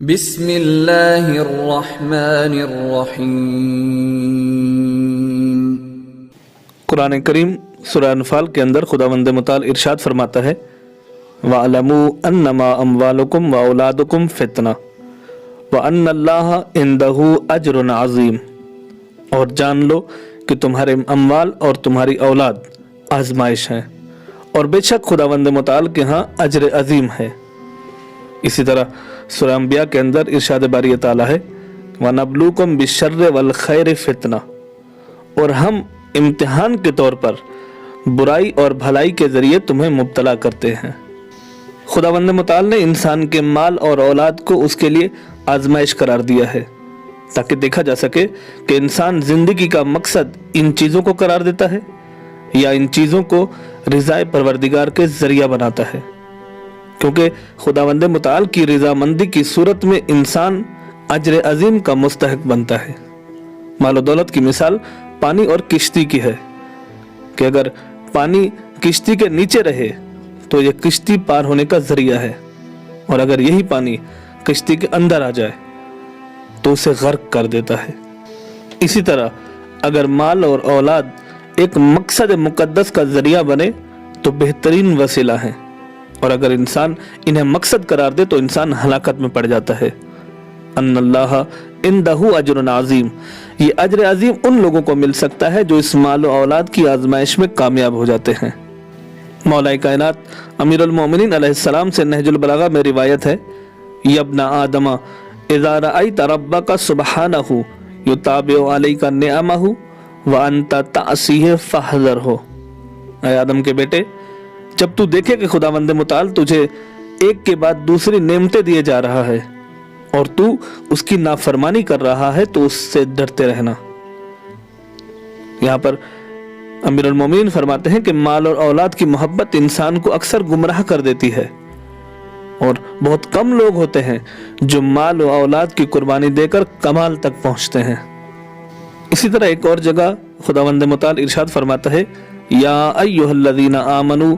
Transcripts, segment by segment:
بسم اللہ الرحمن الرحیم۔ قرآن کریم سورہ انفال کے اندر خداوند متعال ارشاد فرماتا ہے وَاعْلَمُوا أَنَّمَا أَمْوَالُكُمْ وَأَوْلَادُكُمْ فِتْنَةٌ وَأَنَّ اللَّهَ عِندَهُ أَجْرٌ عَظِيمٌ، اور جان لو کہ تمہارے اموال اور تمہاری اولاد آزمائش ہیں، اور بے شک خداوند متعال کے ہاں اجر عظیم ہے۔ اسی طرح سورہ انبیاء کے اندر ارشاد باری تعالیٰ ہے وَنَبْلُوكُمْ بِالشَّرِّ وَالْخَيْرِ فِتْنَةٌ، اور ہم امتحان کے طور پر برائی اور بھلائی کے ذریعے تمہیں مبتلا کرتے ہیں۔ خداوند متعال نے انسان کے مال اور اولاد کو اس کے لیے آزمائش قرار دیا ہے، تاکہ دیکھا جا سکے کہ انسان زندگی کا مقصد ان چیزوں کو قرار دیتا ہے یا ان چیزوں کو رضائے پروردگار کے ذریعہ بناتا ہے، کیونکہ خداوند متعال کی رضامندی کی صورت میں انسان اجر عظیم کا مستحق بنتا ہے۔ مال و دولت کی مثال پانی اور کشتی کی ہے کہ اگر پانی کشتی کے نیچے رہے تو یہ کشتی پار ہونے کا ذریعہ ہے، اور اگر یہی پانی کشتی کے اندر آ جائے تو اسے غرق کر دیتا ہے۔ اسی طرح اگر مال اور اولاد ایک مقصد مقدس کا ذریعہ بنے تو بہترین وسیلہ ہیں، اور اگر انسان انہیں مقصد قرار دے تو انسان ہلاکت میں پڑ جاتا ہے۔ ان اللہ عندہ اجر عظیم، یہ اجر عظیم ان لوگوں کو مل سکتا ہے جو اس مال و اولاد کی آزمائش میں کامیاب ہو جاتے ہیں۔ مولا کائنات امیر المومنین علیہ السلام سے نہج البلاغہ میں روایت ہے یا ابن آدم اذا رأیت ربک سبحانہ یتابع علیک نعمہ وانت تعصیہ فاحذرہ، اے آدم کے بیٹے، جب تو دیکھے کہ خداوند متعال تجھے ایک کے بعد دوسری نعمتیں دیے جا رہا ہے اور تو اس کی نافرمانی کر رہا ہے تو اس سے ڈرتے رہنا۔ یہاں پر امیر المومنین فرماتے ہیں کہ مال اور اولاد کی محبت انسان کو اکثر گمراہ کر دیتی ہے، اور بہت کم لوگ ہوتے ہیں جو مال و اولاد کی قربانی دے کر کمال تک پہنچتے ہیں۔ اسی طرح ایک اور جگہ خداوند متعال ارشاد فرماتا ہے یا ایھا الذین آمنوا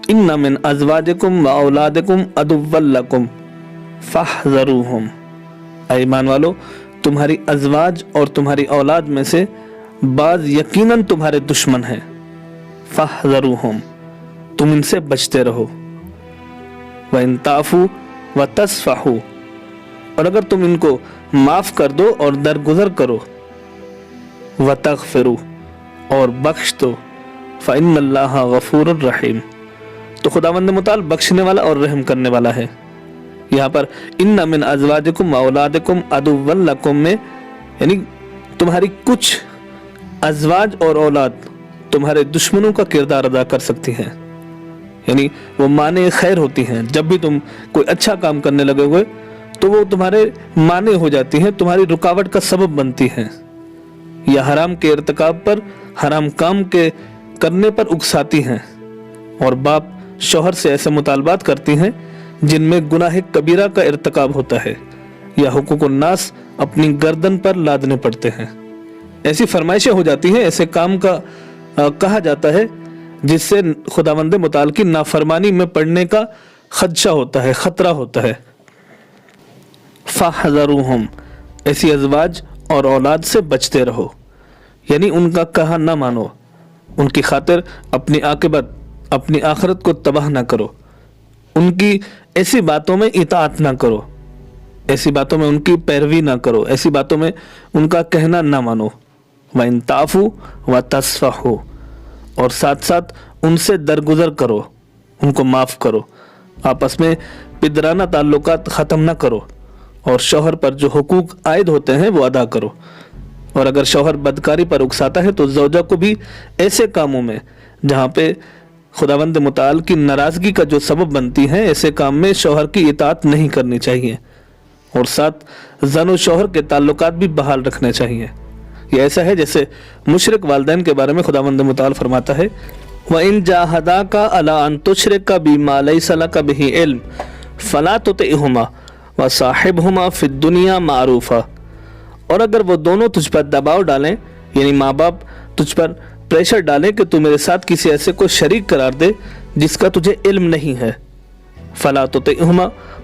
ان من ازواجکم و اولادکم عدوا لکم فاحذروہم، اے ایمان والو، تمہاری ازواج اور تمہاری اولاد میں سے بعض یقیناً تمہارے دشمن ہیں، فاحذروہم، تم ان سے بچتے رہو، وَإِن تَعْفُوا وَتَصْفَحُوا، اور اگر تم ان کو معاف کر دو اور درگزر کرو، وَتَغْفِرُوا، اور بخش دو، فَإِنَّ اللَّهَ غَفُورٌ رَحِيمٌ، تو خداوند متعال بخشنے والا اور رحم کرنے والا ہے۔ یہاں پر ان من ازواجکم و اولادکم عدوا لکم میں یعنی تمہاری کچھ ازواج اور اولاد تمہارے دشمنوں کا کردار ادا کر سکتی ہیں، یعنی وہ مانع خیر ہوتی ہیں۔ جب بھی تم کوئی اچھا کام کرنے لگے ہوئے تو وہ تمہارے مانع ہو جاتی ہیں، تمہاری رکاوٹ کا سبب بنتی ہیں، یا حرام کے ارتکاب پر، حرام کام کے کرنے پر اکساتی ہیں، اور باپ شوہر سے ایسے مطالبات کرتی ہیں جن میں گناہ کبیرہ کا ارتکاب ہوتا ہے، یا حقوق الناس اپنی گردن پر لادنے پڑتے ہیں۔ ایسی فرمائشیں ہو جاتی ہیں، ایسے کام کا کہا جاتا ہے جس سے خداوند متعال کی نافرمانی میں پڑنے کا خدشہ ہوتا ہے، خطرہ ہوتا ہے۔ فاحذروہم، ایسی ازواج اور اولاد سے بچتے رہو، یعنی ان کا کہا نہ مانو، ان کی خاطر اپنی عاقبت، اپنی آخرت کو تباہ نہ کرو، ان کی ایسی باتوں میں اطاعت نہ کرو، ایسی باتوں میں ان کی پیروی نہ کرو، ایسی باتوں میں ان کا کہنا نہ مانو۔ وَإِن تَعْفُوا وَتَصْفَحُوا، اور ساتھ ساتھ ان سے درگزر کرو، ان کو معاف کرو، آپس میں پدرانہ تعلقات ختم نہ کرو، اور شوہر پر جو حقوق عائد ہوتے ہیں وہ ادا کرو، اور اگر شوہر بدکاری پر اکساتا ہے تو زوجہ کو بھی ایسے کاموں میں جہاں پہ خداوند متعال کی ناراضگی کا جو سبب بنتی ہیں، ایسے کام میں شوہر کی اطاعت نہیں کرنی چاہیے، اور ساتھ زن و شوہر کے تعلقات بھی بحال رکھنے چاہیے۔ یہ ایسا ہے جیسے مشرک والدین کے بارے میں خداوند متعال فرماتا ہے وَإِن جَاهَدَاكَ عَلَىٰ أَن تُشْرِكَ بِمَا لَيْسَ لَكَ بِهِ عِلْمٌ فَلَا تُطِعْهُمَا وَصَاحِبْهُمَا فِي الدُّنْيَا مَعْرُوفًا، اور اگر وہ دونوں تجھ پر دباؤ ڈالیں، یعنی ماں باپ تجھ پر پریشر ڈالیں کہ تو میرے ساتھ کسی ایسے کو شریک قرار دے جس کا تجھے علم نہیں ہے، فَلَا تُطِعْهُمَا